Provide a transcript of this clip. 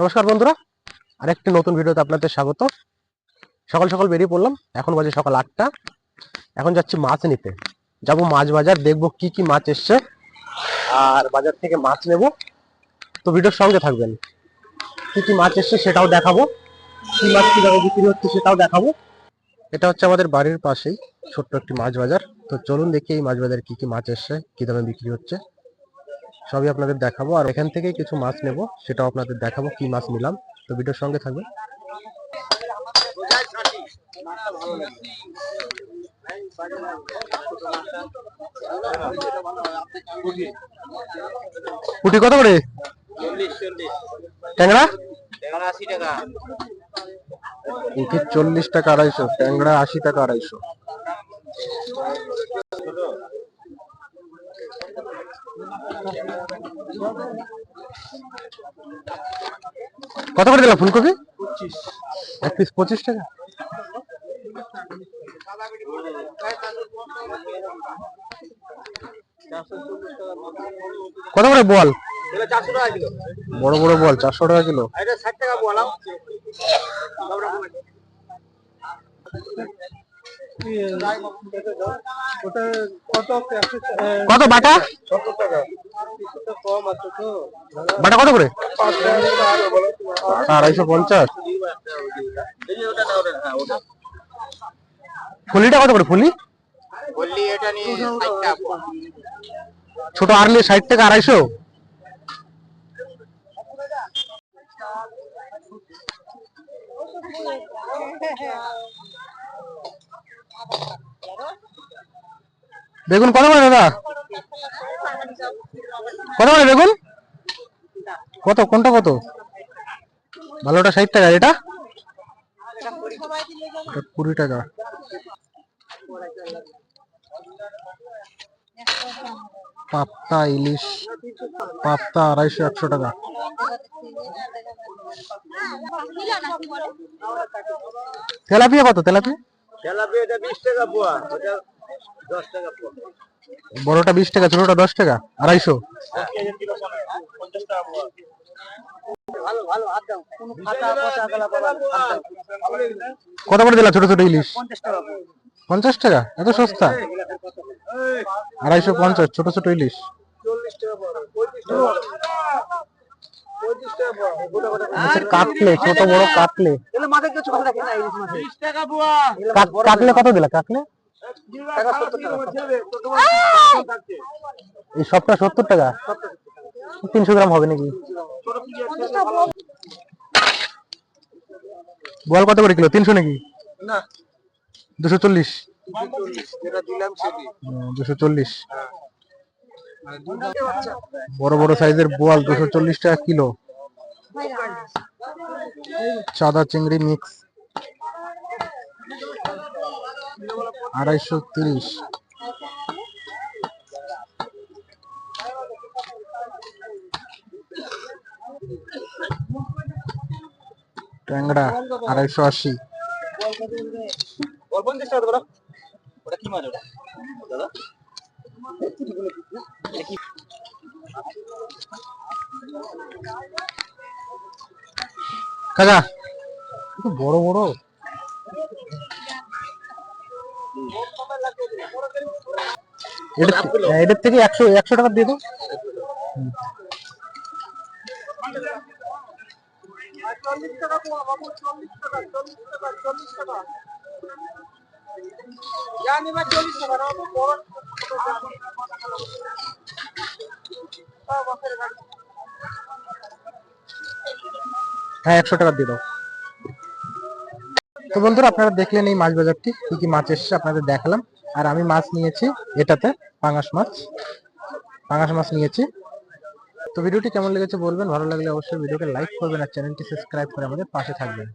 নমস্কার বন্ধুরা, আরেকটি নতুন ভিডিওতে আপনাদের স্বাগত। সকাল সকাল বেরিয়ে পড়লাম, এখন বাজে সকাল 8টা। এখন যাচ্ছি মাছ নিতে, যাব মাছ বাজার, দেখবো কি কি মাছ এসছে আর বাজার থেকে মাছ নেব। তো ভিডিওর সঙ্গে থাকবেন, কি কি মাছ এসছে সেটাও দেখাবো, কি মাছ কিভাবে বিক্রি হচ্ছে সেটাও দেখাবো। এটা হচ্ছে আমাদের বাড়ির পাশেই ছোট্ট একটি মাছ বাজার। তো চলুন দেখি এই মাছ বাজারে কি কি মাছ এসছে, কি দামে বিক্রি হচ্ছে, সবই আপনাদের দেখাবো। আর এখান থেকে কিছু মাছ নেব, সেটাও আপনাদের দেখাবো কি মাছ নিলাম। তো ভিডিওর সঙ্গে থাকবেন। পুঁটি কত করে? ট্যাংরা 80 টাকা। পুঁটি 40 টাকা 250, ট্যাংরা 80 টাকা 250। কত করে দিলাম ফুলকপি? 25, এক পিস 25 টাকা। কত করে বল? 400 টাকা কিলো। বড় বড় বল 400 টাকা কিলো। এটা 60 টাকা বলাও। কত বাটা? 70 টাকা। কম আছে তো। বাটা কত করে? 250। এই যে ওটা না ওটা হ্যাঁ ওটা। ফুলিটা কত করে? ফুলি বললি এটা নিয়ে 60 টাকা। ছোট আরলি 60 টাকা 250। বেগুন কত করে দাদা? কত করে বেগুন? কত কোনটা কত? ভালোটা 60 টাকা, এটা 20 টাকা। পাপ্তা ইলিশ, পাপ্তা 250 100 টাকা। তেলাপিয়া কত? তেলাপিয়া এটা 20 টাকা পোয়া, ওটা 10 টাকা পোয়া। বড়টা 20 টাকা, ছোটটা 10 টাকা 250। ভালো ভালো হাত দাও, কোনো ফাটা পচা গলা বাবা। কত করে দিলা ছোট ছোট ইলিশ? 50 টাকা। 50 টাকা, এত সস্তা? 250 ছোট ছোট ইলিশ। 40 টাকা পোয়া, 35 টাকা। 35 টাকা পোয়া। আচ্ছা, কাটলে ছোট বড় কাটলে এলে মাথা কিছু কথা রাখে না ইলিশ মাছ 20 টাকা পোয়া। কাটলে কত দিলা? কাটলে টাকা 70 টাকা। এই সবটা 70 টাকা। 300 গ্রাম হবে নাকি? বল কত করে কিলো? 300 নাকি? না 240। 240 যেটা দিলাম সেটি। 240। বড় বড় সাইজের বোয়াল 240 টাকা কিলো। চাদা চিংড়ি মিক্স 230। ট্যাংরা 280। বল 50 টাকা দাও। ওটা কি মাছ ওটা দাদা? কাকা বড় বড় এটার থেকে 100 টাকা দিয়ে দাও। হ্যাঁ 100 টাকা দিয়ে দাও। তো বন্ধুরা, আপনারা দেখলেন এই মাছ বাজারটি, কি কি মাছ এসছে আপনাদের দেখালাম। আর আমি মাছ নিয়েছি এটাতে, পাঙাশ মাছ নিয়েছি। তো ভিডিওটি কেমন লেগেছে বলবেন, ভালো লাগলে অবশ্যই ভিডিওকে লাইক করবেন আর চ্যানেলটি সাবস্ক্রাইব করে আমাদের পাশে থাকবেন।